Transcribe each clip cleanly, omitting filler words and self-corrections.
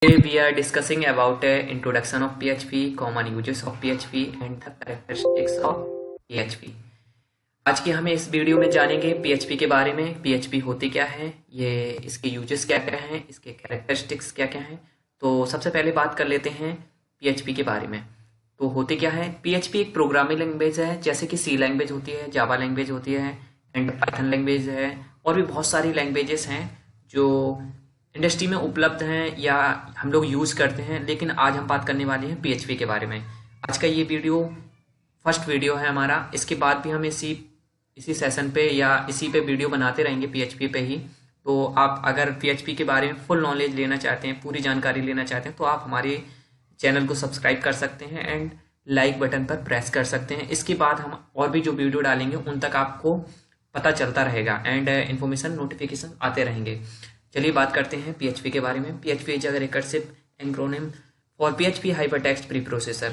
Today we are discussing about introduction of PHP, common uses of PHP and the characteristics of PHP। आज के हमें इस video में जानेंगे PHP के बारे में। PHP होती क्या है, ये इसके यूजेस क्या क्या हैं, इसके कैरेक्टरिस्टिक्स क्या क्या हैं। तो सबसे पहले बात कर लेते हैं PHP के बारे में। तो होती क्या है, PHP एक प्रोग्रामिंग लैंग्वेज है, जैसे कि C लैंग्वेज होती है, जावा लैंग्वेज होती है एंड पाइथन लैंग्वेज है, और भी बहुत सारी लैंग्वेजेस हैं जो इंडस्ट्री में उपलब्ध हैं या हम लोग यूज़ करते हैं। लेकिन आज हम बात करने वाले हैं PHP के बारे में। आज का ये वीडियो फर्स्ट वीडियो है हमारा। इसके बाद भी हम इसी सेशन पे या इसी पे वीडियो बनाते रहेंगे PHP पे ही। तो आप अगर PHP के बारे में फुल नॉलेज लेना चाहते हैं, पूरी जानकारी लेना चाहते हैं, तो आप हमारे चैनल को सब्सक्राइब कर सकते हैं एंड लाइक बटन पर प्रेस कर सकते हैं। इसके बाद हम और भी जो वीडियो डालेंगे उन तक आपको पता चलता रहेगा एंड इन्फॉर्मेशन नोटिफिकेशन आते रहेंगे। चलिए बात करते हैं PHP के बारे में। PHP is a recursive acronym for PHP hypertext preprocessor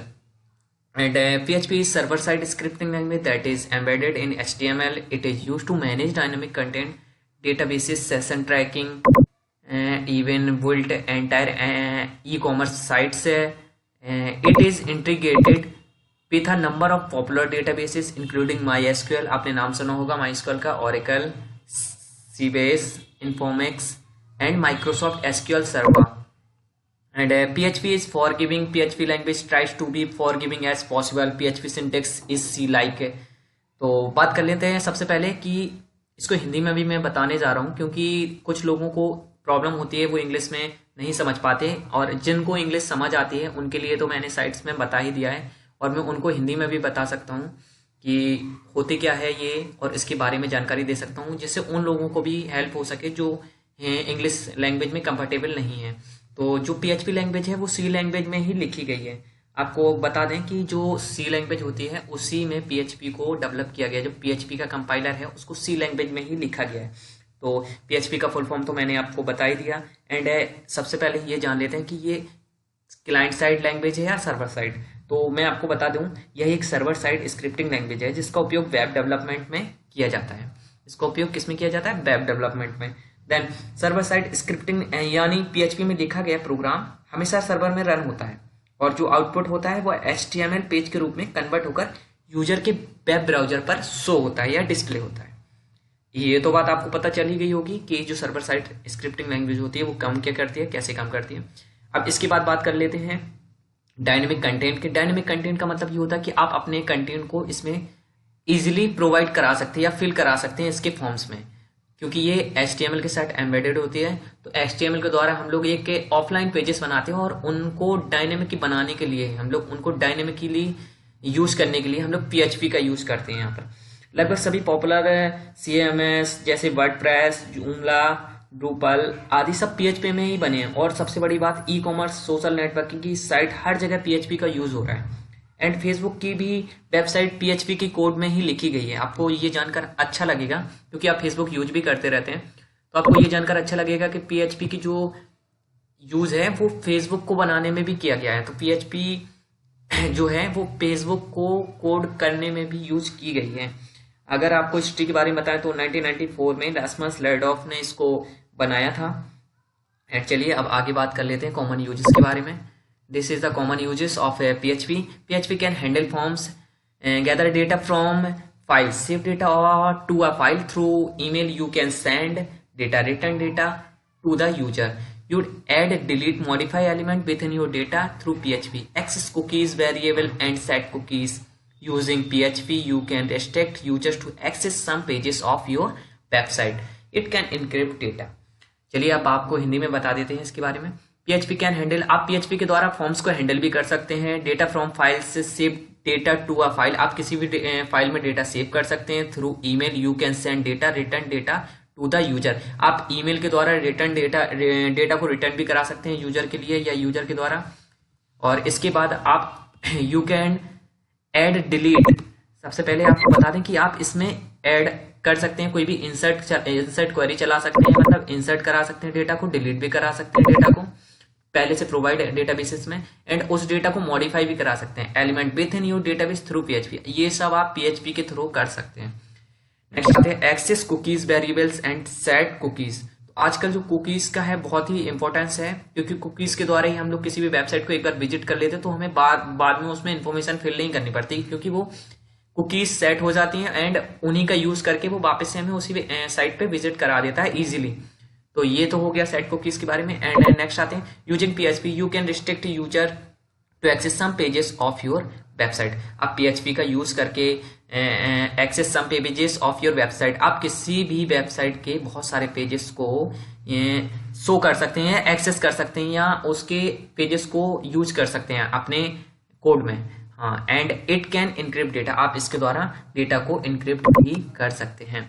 and PHP is server-side scripting language that is embedded in HTML. It is used to manage dynamic content, databases, session tracking, even build entire e-commerce sites. It is integrated with a number of popular databases including MySQL, आपने नाम सुना होगा MySQL का, Oracle, Sybase, Informix and Microsoft SQL Server. And PHP is forgiving. PHP language tries to be forgiving as possible. PHP syntax is C-like. तो बात कर लेते हैं सबसे पहले कि इसको हिंदी में भी मैं बताने जा रहा हूँ, क्योंकि कुछ लोगों को प्रॉब्लम होती है, वो इंग्लिश में नहीं समझ पाते, और जिनको इंग्लिश समझ आती है उनके लिए तो मैंने साइट्स में बता ही दिया है, और मैं उनको हिंदी में भी बता सकता हूँ कि होते क्या है ये, और इसके बारे में जानकारी दे सकता हूँ, जिससे उन लोगों को भी हेल्प हो सके जो इंग्लिश लैंग्वेज में कंफर्टेबल नहीं है। तो जो PHP लैंग्वेज है वो C लैंग्वेज में ही लिखी गई है। आपको बता दें कि जो C लैंग्वेज होती है उसी में PHP को डेवलप किया गया है। जो PHP का कंपाइलर है उसको C लैंग्वेज में ही लिखा गया है। तो PHP का फुल फॉर्म तो मैंने आपको बता ही दिया। एंड सबसे पहले ये जान लेते हैं कि ये क्लाइंट साइड लैंग्वेज है या सर्वर साइड। तो मैं आपको बता दूं, यह एक सर्वर साइड स्क्रिप्टिंग लैंग्वेज है जिसका उपयोग वेब डेवलपमेंट में किया जाता है। इसका उपयोग किस में किया जाता है? वेब डेवलपमेंट में। देन सर्वर साइड स्क्रिप्टिंग यानी PHP में लिखा गया प्रोग्राम हमेशा सर्वर में रन होता है, और जो आउटपुट होता है वो HTML पेज के रूप में कन्वर्ट होकर यूजर के वेब ब्राउजर पर शो होता है या डिस्प्ले होता है। ये तो बात आपको पता चल ही गई होगी कि जो सर्वर साइड स्क्रिप्टिंग लैंग्वेज होती है वो काम क्या करती है, कैसे काम करती है। अब इसके बाद बात कर लेते हैं डायनेमिक कंटेंट के। डायनेमिक कंटेंट का मतलब ये होता है कि आप अपने कंटेंट को इसमें इजीली प्रोवाइड करा सकते हैं या फिल करा सकते हैं इसके फॉर्म्स में, क्योंकि ये HTML के साथ एम्बेडेड होती है। तो HTML के द्वारा हम लोग एक ऑफलाइन पेजेस बनाते हैं, और उनको डायनेमिक बनाने के लिए हम लोग उनको डायनेमिकली यूज करने के लिए हम लोग PHP का यूज करते हैं। यहाँ पर लगभग सभी पॉपुलर CMS जैसे वर्डप्रेस, जूमला, ड्रूपल आदि सब PHP में ही बने हैं। और सबसे बड़ी बात, ई-कॉमर्स, सोशल नेटवर्किंग की साइट हर जगह PHP का यूज हो रहा है। एंड फेसबुक की भी वेबसाइट PHP की कोड में ही लिखी गई है। आपको ये जानकर अच्छा लगेगा, क्योंकि आप फेसबुक यूज भी करते रहते हैं, तो आपको ये जानकर अच्छा लगेगा कि PHP की जो यूज है वो फेसबुक को बनाने में भी किया गया है। तो PHP जो है वो फेसबुक को कोड करने में भी यूज की गई है। अगर आपको हिस्ट्री के बारे में बताएं तो 1994 में रासमस लेडॉफ ने इसको बनाया था। एंड चलिए अब आगे बात कर लेते हैं कॉमन यूजेस के बारे में। This is the common uses of PHP. PHP can handle forms, gather data from files, save data to a file through email. You can send data, return data to the user. You'd add, delete, modify element within your data through PHP. Access cookies, variable, and set cookies. Using PHP, you can restrict users to access some pages of your website. It can encrypt data. चलिए अब आपको हिंदी में बता देते हैं इसके बारे में। PHP कैन हैंडल, आप PHP के द्वारा फॉर्म्स को हैंडल भी कर सकते हैं। डेटा फ्रॉम फाइल से save data to a file, आप किसी भी फाइल में डेटा सेव कर सकते हैं। Through email you can send data, return data to the user, आप ईमेल के द्वारा रिटर्न डेटा को रिटर्न भी करा सकते हैं यूजर के लिए या यूजर के द्वारा। और इसके बाद आप यू कैन ऐड, डिलीट। सबसे पहले आपको बता दें कि आप इसमें ऐड कर सकते हैं, कोई भी इंसर्ट क्वेरी चला सकते हैं, मतलब इंसर्ट करा सकते हैं डेटा को, डिलीट भी करा सकते हैं डेटा को पहले से प्रोवाइड डेटाबेसेस में, एंड उस डेटा को मॉडिफाई भी करा सकते हैं। Element with in your database through PHP, ये सब आप PHP के थ्रू कर सकते हैं। नेक्स्ट आते हैं access cookies, variables and set cookies. आजकल जो कुकीज का है बहुत ही इंपॉर्टेंस है, क्योंकि कुकीज के द्वारा ही हम लोग किसी भी वेबसाइट को एक बार विजिट कर लेते हैं तो हमें बाद में उसमें इंफॉर्मेशन फिल नहीं करनी पड़ती, क्योंकि वो कुकीज सेट हो जाती हैं एंड उन्हीं का यूज करके वो वापस से हमें उसी साइट पे विजिट करा देता है इजीली। तो ये तो हो गया सेट कुकीज के बारे में। एंड नेक्स्ट आते हैं using PHP you can restrict user to access some pages of your website. आप पीएचपी का यूज करके access some pages of your website, आप किसी भी वेबसाइट के बहुत सारे पेजेस को शो कर सकते हैं, एक्सेस कर सकते हैं, या उसके पेजेस को यूज कर सकते हैं अपने कोड में। हाँ, and it can encrypt data, आप इसके द्वारा डेटा को इनक्रिप्ट भी कर सकते हैं।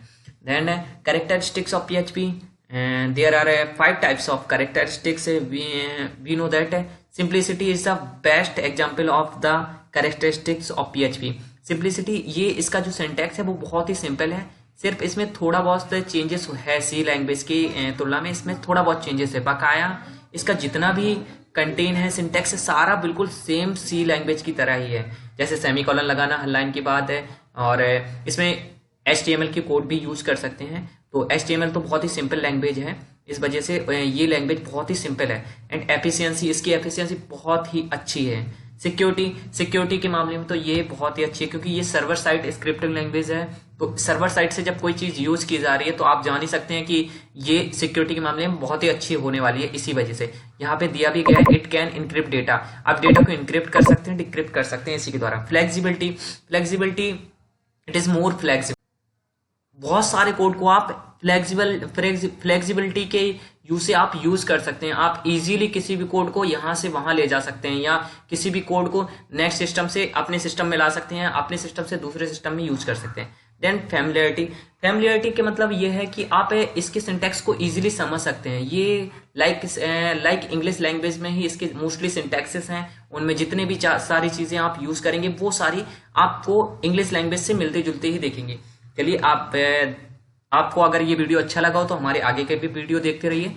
Then characteristics of PHP, there are 5 types of characteristics. We know that simplicity is the best example of the characteristics of PHP. Simplicity, ये इसका जो सिंटैक्स है वो बहुत ही सिंपल है, सिर्फ इसमें थोड़ा बहुत चेंजेस है सी लैंग्वेज की तुलना में, इसमें थोड़ा बहुत चेंजेस है। बकाया इसका जितना भी कंटेन है सिंटैक्स सारा बिल्कुल सेम सी लैंग्वेज की तरह ही है, जैसे सेमीकोलन लगाना हर लाइन के बाद है, और इसमें HTML की कोड भी यूज कर सकते हैं। तो HTML तो बहुत ही सिंपल लैंग्वेज है, इस वजह से ये लैंग्वेज बहुत ही सिंपल है। एंड एफिशिएंसी, इसकी एफिशिएंसी बहुत ही अच्छी है। सिक्योरिटी के मामले में तो ये बहुत ही अच्छी है, क्योंकि ये सर्वर साइड स्क्रिप्टिंग लैंग्वेज है। तो सर्वर साइड से जब कोई चीज यूज की जा रही है तो आप जान ही सकते हैं कि ये सिक्योरिटी के मामले में बहुत ही अच्छी होने वाली है। इसी वजह से यहाँ पे दिया भी गया है इट कैन इनक्रिप्ट डेटा, आप डेटा को इनक्रिप्ट कर सकते हैं, डिक्रिप्ट कर सकते हैं इसी के द्वारा। Flexibility, it is more flexible. बहुत सारे कोड को आप फ्लेक्सिबिलिटी के यूज से आप यूज कर सकते हैं। आप इजीली किसी भी कोड को यहां से वहां ले जा सकते हैं, या किसी भी कोड को नेक्स्ट सिस्टम से अपने सिस्टम में ला सकते हैं, अपने सिस्टम से दूसरे सिस्टम में यूज कर सकते हैं। देन फैमिलियरिटी के मतलब ये है कि आप इसके सिंटैक्स को इजीली समझ सकते हैं। ये लाइक इंग्लिश लैंग्वेज में ही इसके मोस्टली सिंटैक्सेस हैं, उनमें जितने भी सारी चीजें आप यूज करेंगे वो सारी आपको इंग्लिश लैंग्वेज से मिलते जुलते ही देखेंगे। चलिए, आपको अगर ये वीडियो अच्छा लगा हो तो हमारे आगे के भी वीडियो देखते रहिए।